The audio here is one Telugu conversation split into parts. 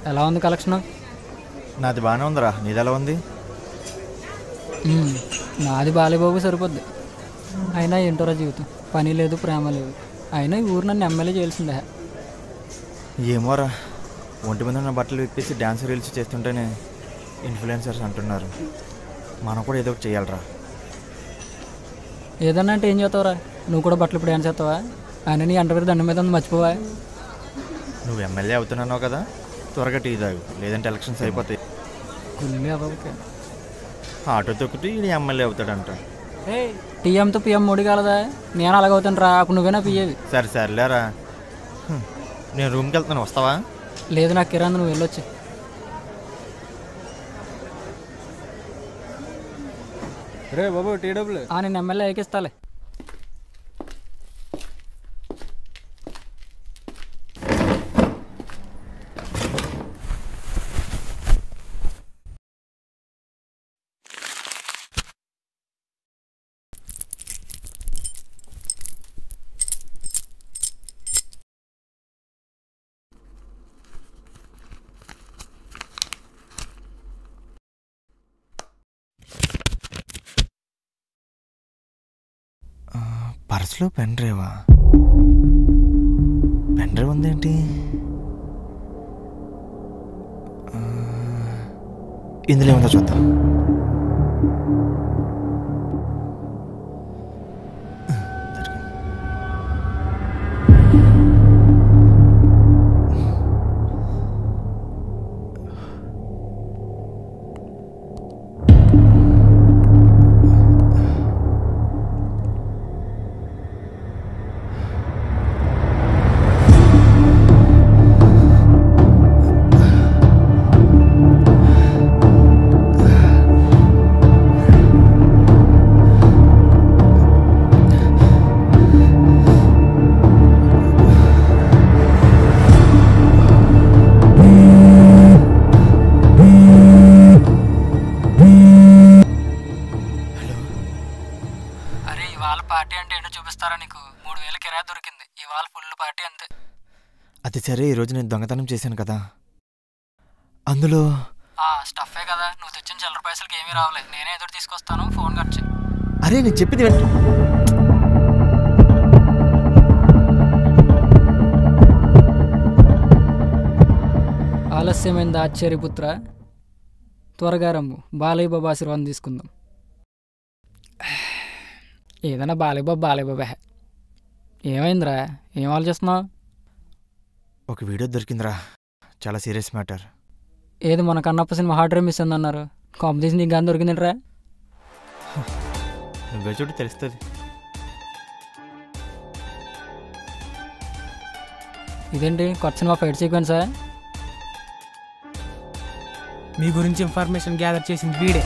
ఎలా ఉంది కలెక్షన్? నాది బాగానే ఉందిరా, నీది ఎలా ఉంది? నాది బాలేబాబు సరిపోద్ది. అయినా ఏంటోరా జీవితం, పని లేదు ప్రేమ లేదు. అయినా ఈ ఊరు నన్ను ఎమ్మెల్యే చేయాల్సిందే. ఏమోరా, ఒంటి మీద ఉన్న బట్టలు విప్పేసి డ్యాన్స్ రీల్స్ చేస్తుంటేనే ఇన్ఫ్లుయెన్సర్స్ అంటున్నారు. మనం కూడా ఏదో ఒకటి చేయాలరా. ఏదన్నా అంటే ఏం చేస్తావురా? నువ్వు కూడా బట్టలు ఇప్పుడు డ్యాన్స్ చేస్తావా? అయినా నీ అంట దండం మీద ఉంది, మర్చిపోవా? నువ్వు ఎమ్మెల్యే అవుతున్నావు కదా, త్వరగా టీ తాగు, లేదంటే ఎలక్షన్స్ అయిపోతాయి. గుళ్ళే అదొకే ఆటో తొక్కితే ఇది ఎమ్మెల్యే అవుతాడంట. టీఎంతో పిఎం మోడీ కాలదా? నేను అలాగవుతాను రా, అప్పుడు నువ్వేనా పియ్యేది. సరే సరేలేరా, నేను రూమ్కి వెళ్తాను, వస్తావా? లేదు నాకు కిరాంది, నువ్వు వెళ్ళొచ్చు. రే బాబు టీ డబ్బులు. నేను ఎమ్మెల్యే ఎక్కిస్తాలే. పర్సులో పెన్ డ్రైవా? పెన్ డ్రైవ్ ఉందేంటి? ఇందులో ఏముందో చూద్దాం. పార్టీ అంటే ఏంటో చూపిస్తారా నీకు? 3000 కిరాయి దొరికింది, ఇవాళ ఫుల్ పార్టీ అంతే. అది సరే, ఈరోజు నేను దొంగతనం చేశాను కదా, అందులో స్టఫే కదా, నువ్వు తెచ్చిన చిల్లర పైసలకి ఏమీ రావలే. నేనే ఎదురు తీసుకొస్తాను, ఫోన్ కట్ చేయి. అరే నేను చెప్పింది వెంట. ఆలస్యమైంది ఆశ్చర్యపుత్ర, త్వరగా రమ్ము, బాలయ్య బాబా ఆశీర్వాదం తీసుకుందాం. ఏదైనా బాలయ్య బాబా. ఏమైందిరా, ఏం ఆలోచిస్తున్నావు? ఒక వీడియో దొరికిందిరా, చాలా సీరియస్ మ్యాటర్. ఏది మన Kannappa cinema hard drive miss అన్నారు, కాంపిటీషన్ నీకు కానీ దొరికిందిరా? నువ్వే చూడు తెలుస్తుంది. ఇదేంటి కొత్త సినిమా ఫైట్ సీక్వెన్సా? మీ గురించి ఇన్ఫర్మేషన్ గ్యాదర్ చేసింది వీడే.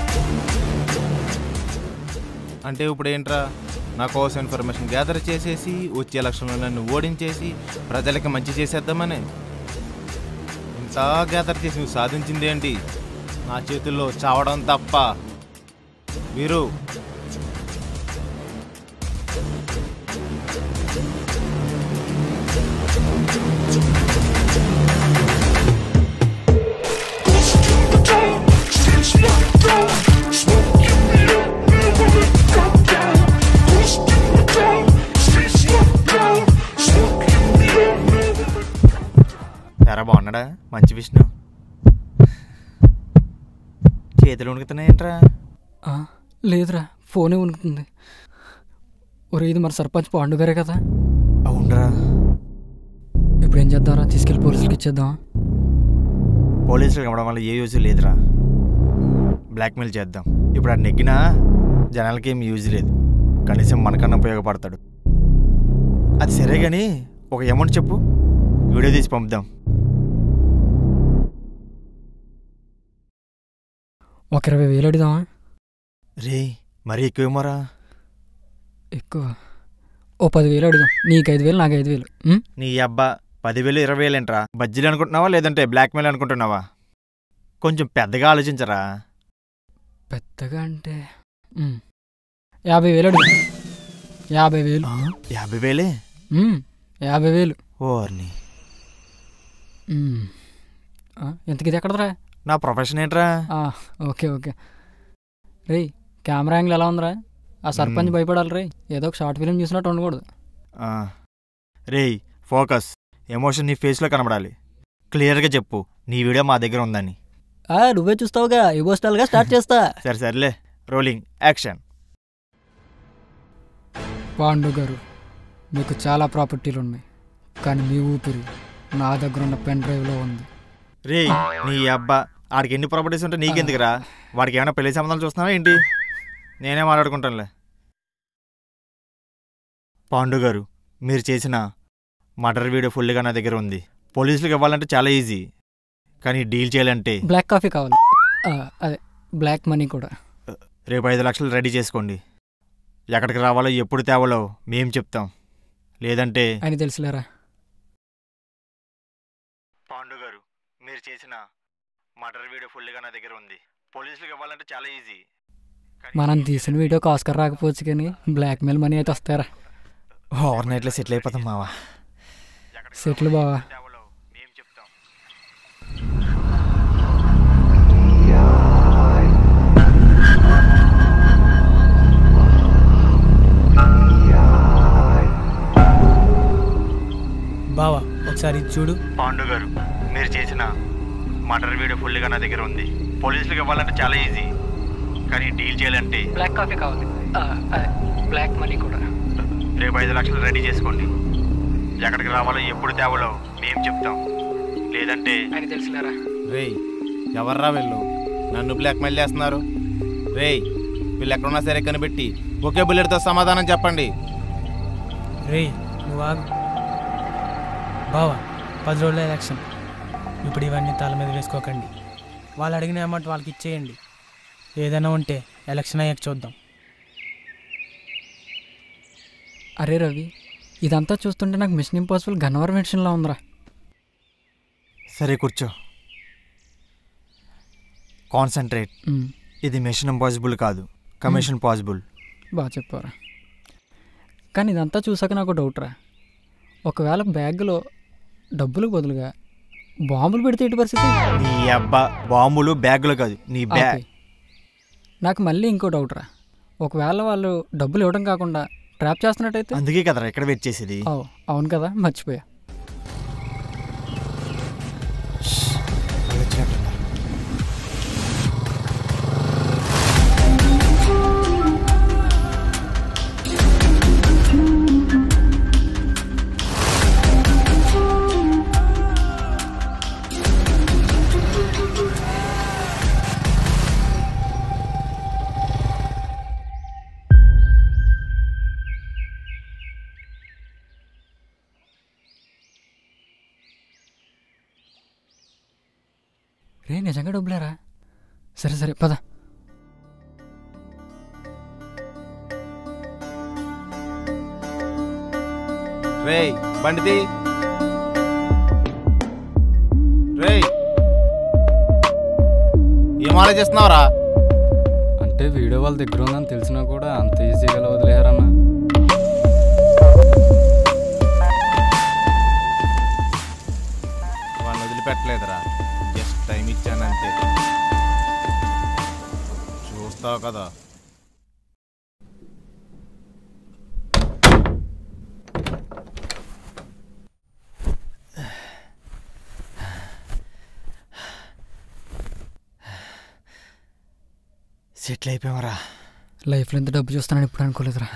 అంటే ఇప్పుడు ఏంట్రా, నా కోసం ఇన్ఫర్మేషన్ గ్యాదర్ చేసేసి వచ్చే ఎలక్షన్లో నన్ను ఓడించేసి ప్రజలకి మంచి చేసేద్దామని ఇంత గ్యాదర్ చేసి నువ్వు సాధించింది ఏంటి? నా చేతుల్లో చావడం తప్ప. వీరు ఎరా బాగున్నాడా మంచి విష్ణు? చేతులు వణుకుతున్నాయేంట్రా? లేదురా, ఫోనే వణుకుతుంది. ఒరే ఇది మరి సర్పంచ్ పాండు గారే కదా? అవునరా. ఇప్పుడు ఏం చేద్దాంరా, తీసుకెళ్ళి పోలీసులకి ఇచ్చేద్దాం. పోలీసులకు ఇవ్వడం వల్ల ఏ యూజ్ లేదురా, బ్లాక్మెయిల్ చేద్దాం. ఇప్పుడు అది నెగ్గినా జనాలకి ఏం యూజ్ లేదు, కనీసం మనకన్నా ఉపయోగపడతాడు. అది సరే కానీ ఒక అమౌంట్ చెప్పు, వీడియో తీసి పంపుదాం. ఒక 20,000 అడుగుదామా? రే మరీ ఎక్కువేమోరా. ఎక్కువ, ఓ 10,000 అడుగుదాం. నీకు 5,000, నాకు 5,000. నీ అబ్బా 10,000 20,000 ఏంట్రా? బజ్జీలు అనుకుంటున్నావా లేదంటే బ్లాక్మెయిల్ అనుకుంటున్నావా? కొంచెం పెద్దగా ఆలోచించరా. పెద్దగా అంటే 50,000 అడుగు. 50,000. 50,000? 50,000. ఓర్ని. ఇంతకి ఇది ఎక్కడరా? నా ప్రొఫెషన్ ఏంట్రా? Okay okay. రేయ్ కెమెరా యాంగిల్ ఎలా ఉందిరా? ఆ సర్పంచ్ భయపడాలి రే, ఏదో ఒక షార్ట్ ఫిలిం చూసినట్టు ఉండకూడదు. రేయ్ ఫోకస్, ఎమోషన్ నీ ఫేస్లో కనబడాలి. క్లియర్గా చెప్పు నీ వీడియో మా దగ్గర ఉందని. నువ్వే చూస్తావుగా, ఎమోషనల్గా స్టార్ట్ చేస్తా. సరే సర్లే, రోలింగ్ యాక్షన్. పాండు గారు, మీకు చాలా ప్రాపర్టీలు ఉన్నాయి, కానీ మీ ఊపిరి నా దగ్గర ఉన్న పెన్ డ్రైవ్లో ఉంది. రేయ్ నీ అబ్బా, ఆడికి ఎన్ని ప్రాపర్టీస్ ఉంటే నీకెందుకురా? వాడికి ఏమైనా పెళ్లి సంబంధాలు చూస్తున్నావా ఏంటి? నేనే మాట్లాడుకుంటానులే. పాండు గారు, మీరు చేసిన మర్డర్ వీడియో ఫుల్గా నా దగ్గర ఉంది. పోలీసులకు ఇవ్వాలంటే చాలా ఈజీ, కానీ డీల్ చేయాలంటే బ్లాక్ కాఫీ కావాలి, అదే బ్లాక్ మనీ కూడా. రేపు 5 లక్షలు రెడీ చేసుకోండి. ఎక్కడికి రావాలో ఎప్పుడు తేవాలో మేం చెప్తాం, లేదంటే అని తెలుసులేరా. పాండు గారు, మీరు చేసిన మర్డర్ వీడియో ఫుల్గా నా దగ్గర ఉంది. పోలీసులకు ఇవ్వాలంటే చాలా ఈజీ. మనం తీసిన వీడియోకి ఆస్కర్ రాకపోవచ్చు, కానీ బ్లాక్ మెయిల్ మనీ అయితే వస్తారా. ఓవర్ నైట్లో సెటిల్ అయిపోతాం మావా. సెటిల్ బావా. మేం చెప్తాం. బావా ఒకసారి చూడు. పాండు గారు, మీరు చేసిన మర్డర్ వీడియో ఫుల్గా నా దగ్గర ఉంది. పోలీసులకు ఇవ్వాలంటే చాలా ఈజీ, కానీ డీల్ చేయాలంటే బ్లాక్ కాఫీ కావాలి, బ్లాక్ మనీ కూడా. రేపు 5 లక్షలు రెడీ చేసుకోండి. ఎక్కడికి రావాలో ఎప్పుడు తేవాలో మేం చెప్తాం, లేదంటే అని తెలుసులేరా. రేయ్ ఎవర్రా వీళ్ళు నన్ను బ్లాక్మెయిల్ చేస్తున్నారు? రేయ్ వీళ్ళు ఎక్కడున్నా సరే కనిపెట్టి ఒకే బుల్లెట్తో సమాధానం చెప్పండి. రేయ్ నువ్వు ఆగు. బావా 10 రోజుల ఎలక్షన్, ఇప్పుడు ఇవన్నీ తల మీద వేసుకోకండి. వాళ్ళు అడిగిన అమౌంట్ వాళ్ళకి ఇచ్చేయండి. ఏదైనా ఉంటే ఎలక్షన్ అయ్యాక చూద్దాం. అరే రవి, ఇదంతా చూస్తుంటే నాకు మిషన్ ఇంపాసిబుల్ గన్నవరం మిషన్లా ఉందిరా. సరే కూర్చో, కాన్సన్ట్రేట్. ఇది మిషన్ ఇంపాసిబుల్ కాదు, కమిషన్ పాసిబుల్. బాగా చెప్పారా. కానీ ఇదంతా చూసాక నాకు డౌట్ రా, ఒకవేళ బ్యాగ్లో డబ్బులకు బదులుగా బాంబులు పెడితే ఇటు పరిస్థితి. నీ అబ్బా, బాంబులు బ్యాగులు కాదు, నీ బ్యాగ్. నాకు మళ్ళీ ఇంకో డౌట్ రా, ఒకవేళ వాళ్ళు డబ్బులు ఇవ్వడం కాకుండా ట్రాప్ చేస్తున్నట్టయితే? అందుకే కదరా ఇక్కడ వెయిట్ చేసేది. అవును కదా, మర్చిపోయా. రే నిజంగా డబ్బులేరా? సరే సరే పద. రేయ్ బండిది. రేయ్ ఏం ఆలోచిస్తున్నావురా? అంటే వీడియో వాళ్ళ దగ్గర ఉందని తెలిసినా కూడా అంత ఈజీగా వదిలేయారన్నా. వాళ్ళని వదిలిపెట్టలేదురా, జస్ట్ టైం ఇచ్చానంతే. చూస్తావు కదా. సెటిల్ అయిపోయావరా. లైఫ్లో ఎంత డబ్బు చూస్తానని ఇప్పుడు అనుకోలేదురా.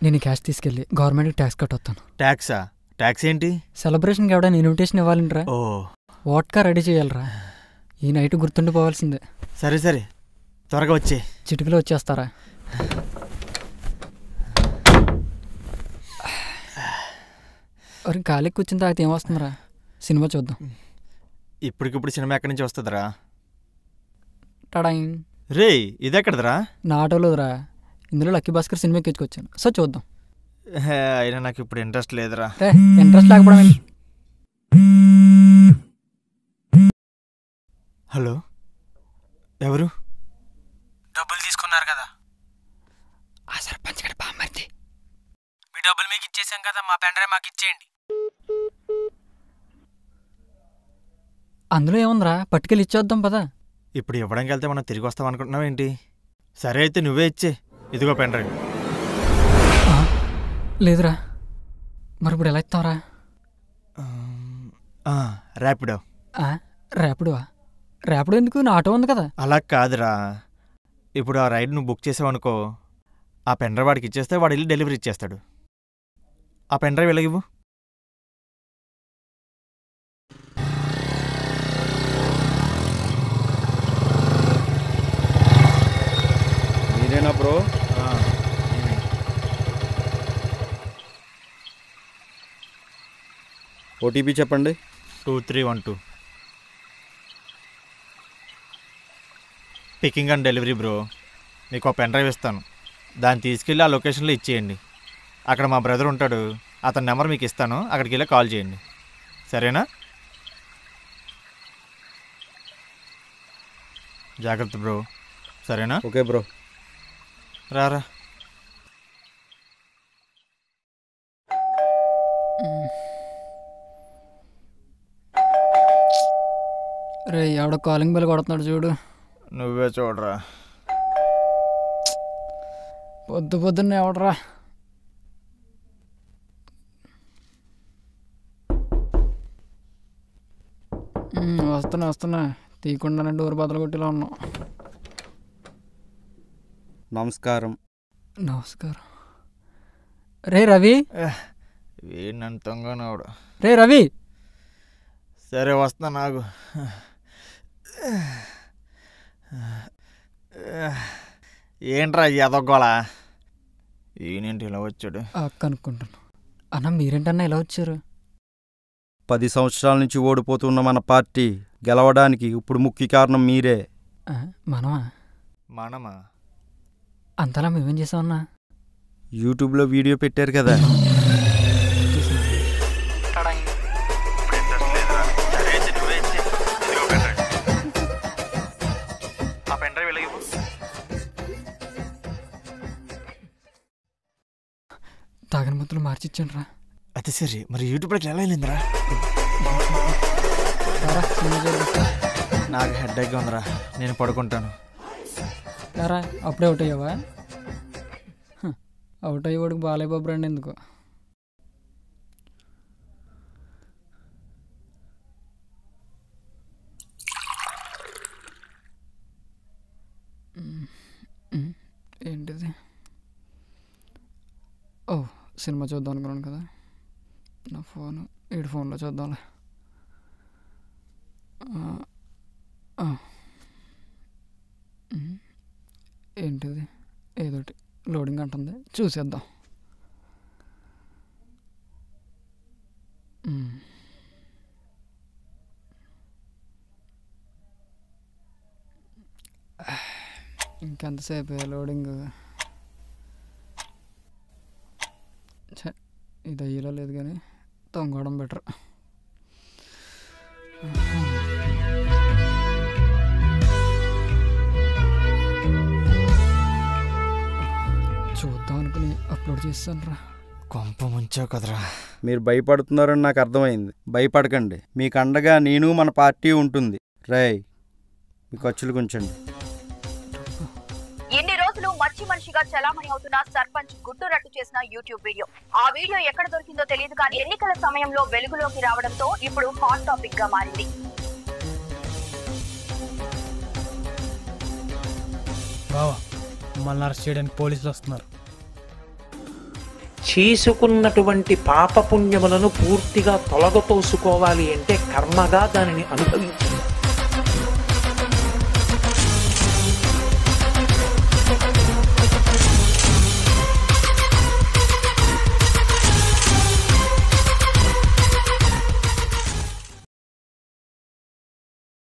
నేను క్యాష్ తీసుకెళ్ళి గవర్నమెంట్కి ట్యాక్స్ కట్టొస్తాను. ట్యాక్సా? ట్యాక్స్ ఏంటి? సెలబ్రేషన్కి ఎవడైనా ఇన్విటేషన్ ఇవ్వాలంటరా, వాట్కా రెడీ చేయాలరా. ఈ నైట్ గుర్తుండిపోవాల్సిందే. సరే సరే, త్వరగా వచ్చే. చిటికలో వచ్చేస్తారా? ఖాళీకి కూర్చుని తాగితే ఏమొస్తుందిరా? సినిమా చూద్దాం. ఇప్పటికిప్పుడు సినిమా ఎక్కడి నుంచి వస్తుందిరా? టడాయింగ్. రే ఇదెక్కడదరా? నా ఆటోలోదిరా. ఇందులో లక్కీ భాస్కర్ సినిమా ఎక్కించుకొచ్చాను, సో చూద్దాం. అయినా నాకు ఇప్పుడు ఇంట్రెస్ట్ లేదురా. ఇంట్రెస్ట్ లేకపోవడం. హలో, ఎవరు? డబ్బులు తీసుకున్నారు కదా, ఆ సర్పంచ్ గడి బామ్మర్ది. మీ డబ్బులు మీకు ఇచ్చేసాం కదా, మా పెన్ డ్రైవ్ మాకు ఇచ్చేయండి. అందులో ఏముందిరా, పట్టుకెళ్ళి ఇచ్చేద్దాం పదా. ఇప్పుడు ఇవ్వడానికి వెళ్తే మనం తిరిగి వస్తాం అనుకుంటున్నావు ఏంటి? సరే అయితే నువ్వే ఇచ్చే. ఇదిగో పెన్ డ్రైవ్. లేదురా, మరి ఇప్పుడు ఎలా ఇస్తావురా? ర్యాపిడో. ర్యాపిడోవా? ర్యాపిడో ఎందుకు? నా ఆటో ఉంది కదా. అలా కాదురా, ఇప్పుడు ఆ రైడ్ నువ్వు బుక్ చేసావనుకో, ఆ పెన్ డ్రైవ్ వాడికి ఇచ్చేస్తే వాడు వెళ్ళి డెలివరీ ఇచ్చేస్తాడు. ఆ పెన్ డ్రైవ్ ఎలాగివ్వు. మీరేనా బ్రో? ఓటీపీ చెప్పండి. 2312. Picking and delivery bro. మీకు ఒక పెన్ డ్రైవ్ ఇస్తాను, దాన్ని తీసుకెళ్ళి ఆ లొకేషన్లో ఇచ్చేయండి. అక్కడ మా బ్రదర్ ఉంటాడు, అతని నెంబర్ మీకు ఇస్తాను, అక్కడికి వెళ్ళి కాల్ చేయండి. సరేనా? జాగ్రత్త బ్రో. సరేనా? Okay bro. రారా. రే, ఎవడో కాలింగ్ బెల్ కొడుతున్నాడు చూడు. నువ్వే చూడరా. పొద్దున్న ఎవడరా? వస్తున్నా తీయకుండానే డోర్ బదులు కొట్టిలా ఉన్నాం. నమస్కారం. రే రవి. వీడినంతంగానోడు. రే రవి. సరే వస్తా. నాకు ఏంట్రా ఎదగోళ? ఈయనేంటి ఇలా వచ్చాడు? కనుక్కుంటాను. అన్న మీరేంటన్నా ఇలా వచ్చారు? 10 సంవత్సరాల నుంచి ఓడిపోతున్న మన పార్టీ గెలవడానికి ఇప్పుడు ముఖ్య కారణం మీరే. మనమా? అంతలా మేమేం చేసామన్నా? యూట్యూబ్లో వీడియో పెట్టారు కదా. తాగని ముద్దులు మార్చిచ్చాను రా. అది సరే, మరి యూట్యూబ్లోకి ఎలా వెళ్ళిందిరా? నాకు హెడ్ఏక్గా ఉందిరా, నేను పడుకుంటాను. రా, అప్పుడే అవుట్ అయ్యావా? అవుట్ అయ్యేవాడికి బాలయ్యబాబు రండి ఎందుకు? ఏంటిది? ఓ, సినిమా చూద్దాం అనుకున్నాను కదా. నా ఫోను ఫోన్లో చూద్దాంలే. ఏంటిది? ఏదోటి లోడింగ్ అంటుంది, చూసేద్దాం. ఇంకెంతసేపు లోడింగ్? ఇది అయ్యేలా లేదు కానీ తొంగడం బెటర్. చూద్దాం అనుకుని అప్లోడ్ చేస్తాను రా. కొంప ముంచావు కదరా. మీరు భయపడుతున్నారని నాకు అర్థమైంది. భయపడకండి, మీకు అండగా నేను మన పార్టీ ఉంటుంది. రేయ్, మీ ఖర్చులు కొంచండి. ఎన్ని రోజులు మంచి మనిషిగా చలామణి అవుతున్న సర్పంచ్ గుట్టు రట్టు చేసిన యూట్యూబ్ వీడియో. ఆ వీడియో ఎక్కడ దొరికిందో తెలియదు కానీ ఎన్నికల సమయంలో వెలుగులోకి రావడంతో ఇప్పుడు హాట్ టాపిక్ గా మారింది. బావా, మమ్మల్ని అరెస్ట్ చేయడానికి పోలీసులు వస్తున్నారు. చేసుకున్నటువంటి పాపపుణ్యములను పూర్తిగా తొలగతోసుకోవాలి అంటే కర్మగా దానిని అనుభవించింది.